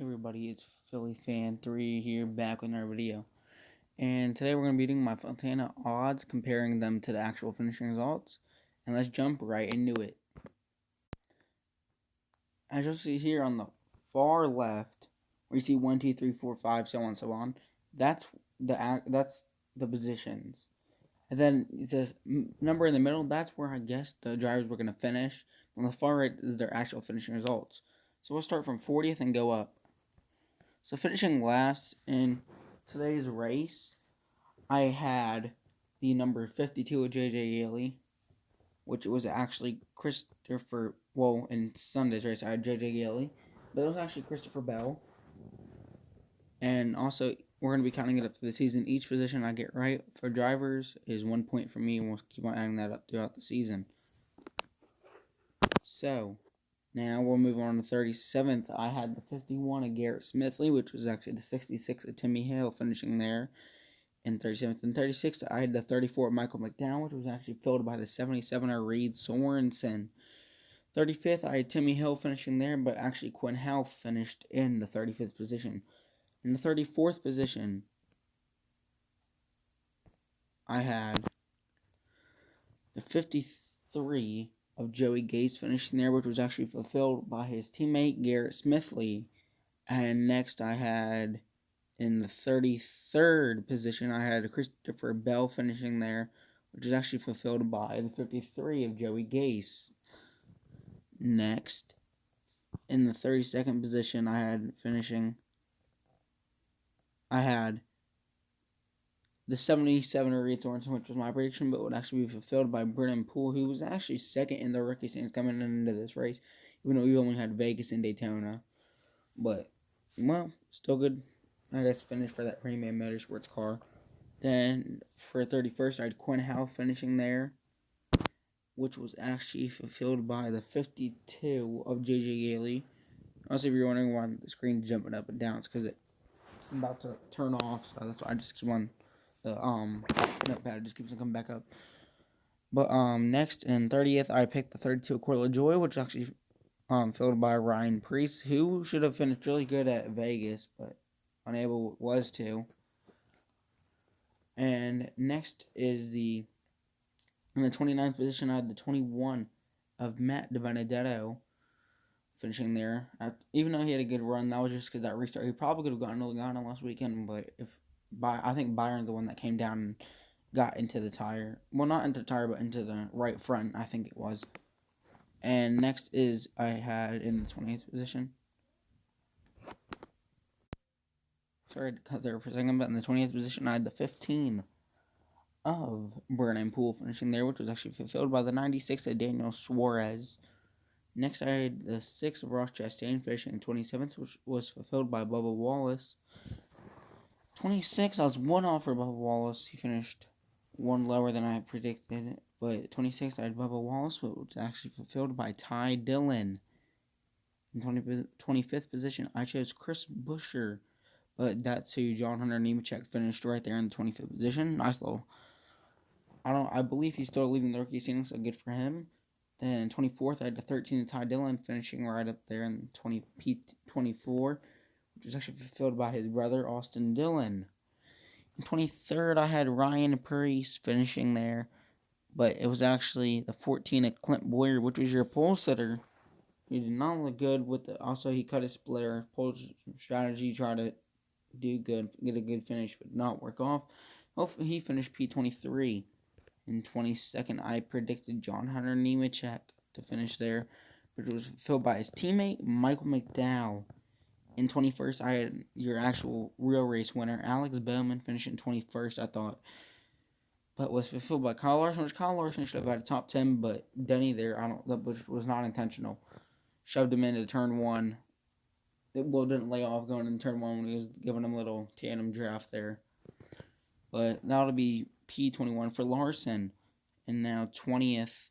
Hey everybody, it's Philly Fan 3 here back with another video. And today we're going to be doing my Fontana odds, comparing them to the actual finishing results. And let's jump right into it. As you'll see here on the far left, where you see 1, 2, 3, 4, 5, so on and so on, that's the positions. And then it says number in the middle, that's where I guess the drivers were going to finish. On the far right is their actual finishing results. So we'll start from 40th and go up. So finishing last in today's race, I had the number 52 of J.J. Yaley, which was actually Christopher. Well, in Sunday's race, I had J.J. Yaley, but it was actually Christopher Bell. And also, we're going to be counting it up to the season. Each position I get right for drivers is 1 point for me, and we'll keep on adding that up throughout the season. So, now we'll move on to 37th. I had the 51 of Garrett Smithley, which was actually the 66 of Timmy Hill, finishing there in 37th. And 36th, I had the 34 of Michael McDowell, which was actually filled by the 77 of Reed Sorensen. 35th, I had Timmy Hill finishing there, but actually Quinn Howe finished in the 35th position. In the 34th position, I had the 53 of Joey Gates finishing there, which was actually fulfilled by his teammate Garrett Smithley. And next I had, in the 33rd position, I had Christopher Bell finishing there, which was actually fulfilled by the 53 of Joey Gase. Next, in the 32nd position, I had the 77 of Reed Sorensen, which was my prediction, but would actually be fulfilled by Brennan Poole, who was actually second in the rookie standings coming into this race, even though we only had Vegas and Daytona. But, well, still good, I guess, finish for that Premium Motorsports car. Then, for 31st, I had Quinn Howe finishing there, which was actually fulfilled by the 52 of J.J. Yaley. Also, if you're wondering why the screen's jumping up and down, it's because it's about to turn off, so that's why I just keep on the notepad. It just keeps on coming back up. But next in 30th, I picked the 32 of Corla Joy, which was actually filled by Ryan Preece, who should have finished really good at Vegas, but unable was to. And next is in the 29th position, I had the 21 of Matt DiBenedetto finishing there. Even though he had a good run, that was just because that restart. He probably could have gotten Logano last weekend, but I think Byron's the one that came down and got into the tire. Well, not into the tire, but into the right front, I think it was. And next is I had in the 20th position. Sorry to cut there for a second, but in the 20th position, I had the 15 of Brennan Poole finishing there, which was actually fulfilled by the 96 of Daniel Suarez. Next, I had the 6 of Ross Chastain finishing in 27th, which was fulfilled by Bubba Wallace. 26, I was one off for Bubba Wallace. He finished one lower than I had predicted. But 26, I had Bubba Wallace, which was actually fulfilled by Ty Dillon. In 25th position, I chose Chris Buescher, but that's who John Hunter Nemechek finished right there in the 25th position. Nice little. I believe he's still leading the rookie standings, so good for him. Then 24th, I had the 13 of Ty Dillon finishing right up there in P24, which was actually fulfilled by his brother, Austin Dillon. In 23rd, I had Ryan Preece finishing there, but it was actually the 14 of Clint Boyer, which was your pole sitter. He did not look good with it. Also, he cut his splitter. Pole strategy, tried to do good, get a good finish, but not work off. Hopefully, he finished P23. In 22nd, I predicted John Hunter Nemechek to finish there, which was fulfilled by his teammate, Michael McDowell. In 21st, I had your actual real race winner, Alex Bowman, finishing 21st, I thought. But was fulfilled by Kyle Larson, which Kyle Larson should have had a top 10, but Denny there, that was not intentional. Shoved him into turn 1. Didn't lay off going into turn 1 when he was giving him a little tandem draft there. But that'll be P21 for Larson. And now 20th,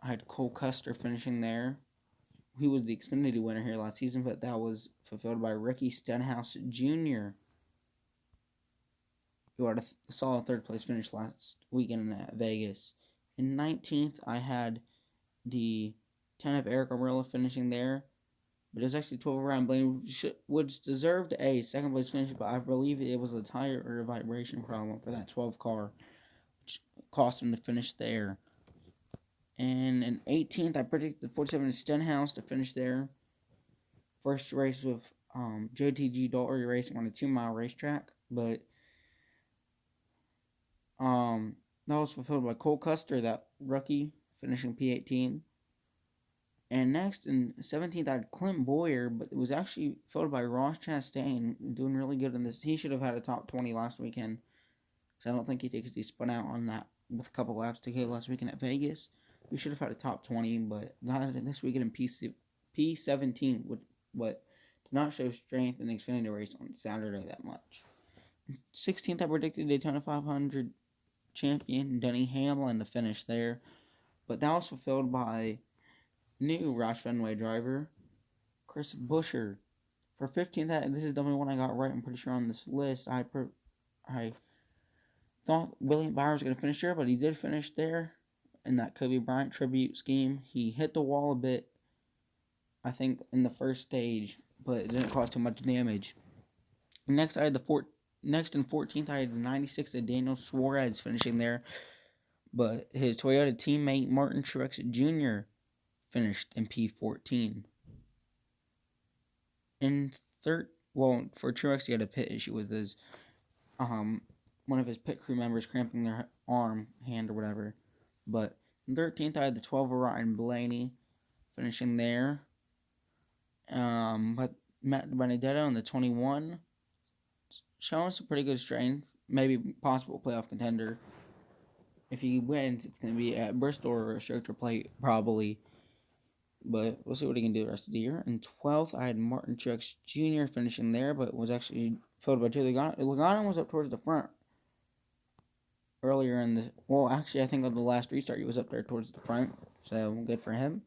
I had Cole Custer finishing there. He was the Xfinity winner here last season, but that was fulfilled by Ricky Stenhouse Jr., who had a solid third place finish last weekend at Vegas. In 19th, I had the 10 of Eric Amrilla finishing there, but it was actually 12 around Blaney, which deserved a second place finish, but I believe it was a tire or a vibration problem for that 12 car, which cost him to finish there. And in 18th, I predicted the 47 Stenhouse to finish there. First race with JTG Daugherty Racing on a 2-mile racetrack, but that was fulfilled by Cole Custer, that rookie, finishing P18. And next in 17th, I had Clint Boyer, but it was actually followed by Ross Chastain, doing really good in this. He should have had a top 20 last weekend, because I don't think he did, because he spun out on that with a couple laps to go last weekend at Vegas. We should have had a top 20, but not this weekend in P17, but did not show strength in the Xfinity race on Saturday that much. 16th, I predicted Daytona 500 champion Denny Hamlin to finish there, but that was fulfilled by new Roush Fenway driver Chris Buescher. For 15th, this is the only one I got right, I'm pretty sure, on this list. I thought William Byron was going to finish there, but he did finish there in that Kobe Bryant tribute scheme. He hit the wall a bit, I think, in the first stage, but it didn't cause too much damage. Next, in 14th, I had the 96 of Daniel Suarez finishing there, but his Toyota teammate Martin Truex Jr. finished in P14. For Truex, he had a pit issue with his one of his pit crew members cramping their hand or whatever. But in 13th, I had the 12 of Ryan Blaney finishing there. But Matt Benedetto in the 21, showing some pretty good strength, maybe possible playoff contender. If he wins, it's going to be at Bristol or a Shelter Plate, probably. But we'll see what he can do the rest of the year. In 12th, I had Martin Truex Jr. finishing there, but was actually followed by Joey Logano. Logano was up towards the front earlier in the... Well, actually, I think on the last restart, he was up there towards the front, so good for him.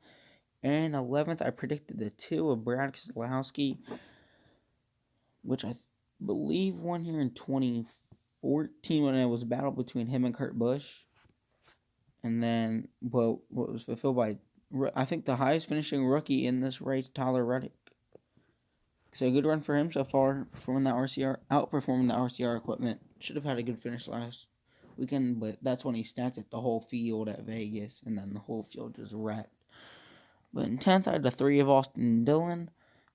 And 11th, I predicted the 2 of Brad Keselowski, which I believe won here in 2014 when it was a battle between him and Kurt Busch. And then, what was fulfilled by, I think, the highest finishing rookie in this race, Tyler Reddick. So a good run for him so far, outperforming the RCR equipment. Should have had a good finish last weekend, but that's when he stacked it the whole field at Vegas, and then the whole field just wrecked. But in 10th, I had the 3 of Austin Dillon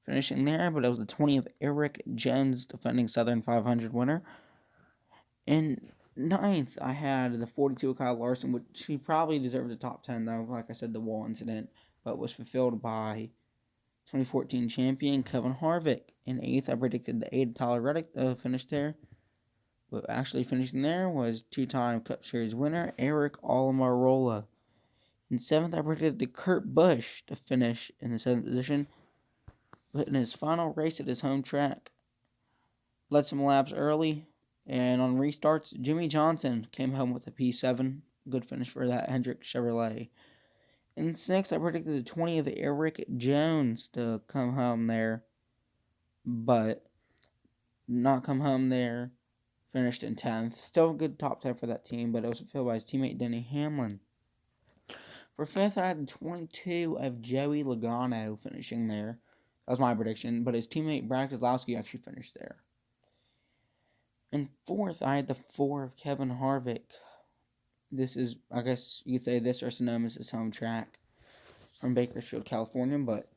finishing there, but it was the 20 of Eric Jones, defending Southern 500 winner. In 9th, I had the 42 of Kyle Larson, which he probably deserved a top 10, though, like I said, the wall incident, but was fulfilled by 2014 champion Kevin Harvick. In 8th, I predicted the 8 of Tyler Reddick finish there, but actually finishing there was 2-time Cup Series winner Eric Almirola. In 7th, I predicted the Kurt Busch to finish in the 7th position, but in his final race at his home track, led some laps early, and on restarts, Jimmy Johnson came home with a P7. Good finish for that Hendrick Chevrolet. In 6th, I predicted the 20 of Eric Jones to come home there, but not come home there. Finished in 10th. Still a good top 10 for that team, but it was fulfilled by his teammate Denny Hamlin. For 5th, I had the 22 of Joey Logano finishing there. That was my prediction, but his teammate Brad Keselowski actually finished there. In 4th, I had the 4 of Kevin Harvick. This is, I guess you could say, this or Sonoma's his home track from Bakersfield, California, but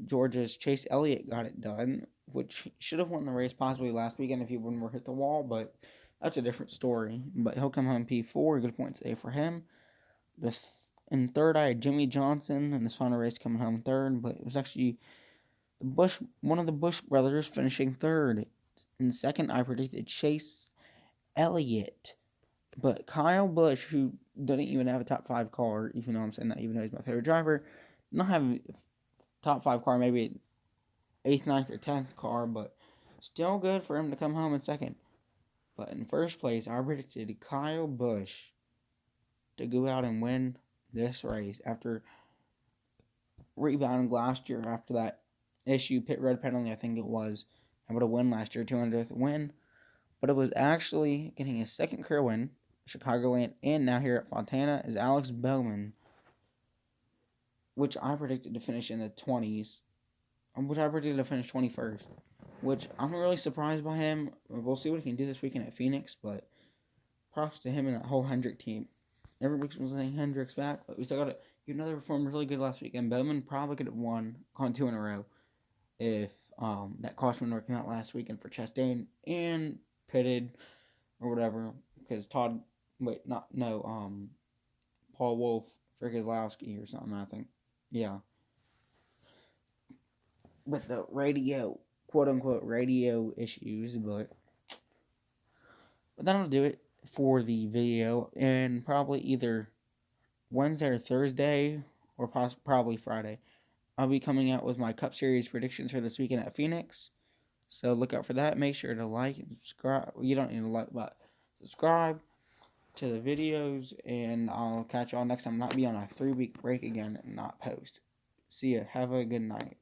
Georgia's Chase Elliott got it done, which should have won the race possibly last weekend if he wouldn't have hit the wall, but that's a different story. But he'll come home P4, good points today for him. In 3rd, I had Jimmy Johnson in his final race coming home 3rd, but it was actually one of the Busch brothers finishing 3rd. In 2nd, I predicted Chase Elliott, but Kyle Busch, who doesn't even have a top 5 car, even though I'm saying that, even though he's my favorite driver, not have a top 5 car, maybe 8th, 9th, or 10th car, but still good for him to come home in 2nd. But in 1st place, I predicted Kyle Busch to go out and win this race after rebounding last year after that issue, pit red penalty, I think it was, and would have won last year, 200th win. But it was actually getting his 2nd career win, Chicagoland, and now here at Fontana is Alex Bowman, which I predicted to finish in the 20s. which I predicted to finish 21st, which I'm really surprised by him. We'll see what he can do this weekend at Phoenix, but props to him and that whole Hendrick team. Everybody's saying Hendrick's back, but we still got to. Even though they performed really good last week, and Bowman probably could have gone 2 in a row if that caution maneuver came out last weekend for Chastain and pitted or whatever, because Paul Wolf for Kozlowski or something, I think. Yeah. With the radio, quote unquote, radio issues, but that'll do it for the video, and probably either Wednesday or Thursday, or probably Friday, I'll be coming out with my Cup Series predictions for this weekend at Phoenix. So look out for that. Make sure to like and subscribe. You don't need to like, but subscribe to the videos, and I'll catch y'all next time. Not be on a 3-week break again and not post. See ya. Have a good night.